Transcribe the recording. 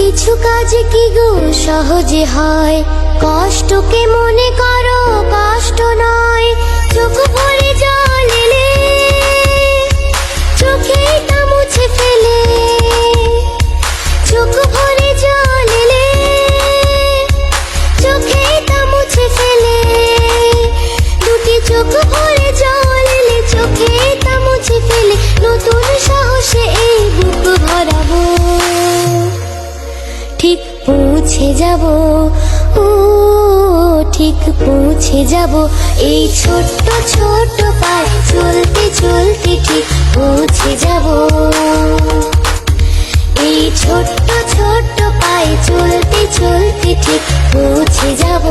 কিছু কাজ কি গো সহজে হয়, কষ্টকে মনে করো কষ্ট নয়। চোখ ভরে জল এলে চোখে তা মুছে ফেলে, চোখ ভরে জল এলে চোখে তা মুছে ফেলে। দুটি চোখ ভরে জল এলে চোখে তা মুছে ফেলে। নতুন সাহসে এই বুক ভরাবো, ঠিক পৌঁছে যাব, ও ঠিক পৌঁছে যাব। এই ছোট্ট ছোট্ট পায়ে চলতে চলতে ঠিক পৌঁছে যাব। এই ছোট্ট ছোট্ট পায়ে চলতে চলতে ঠিক পৌঁছে যাব।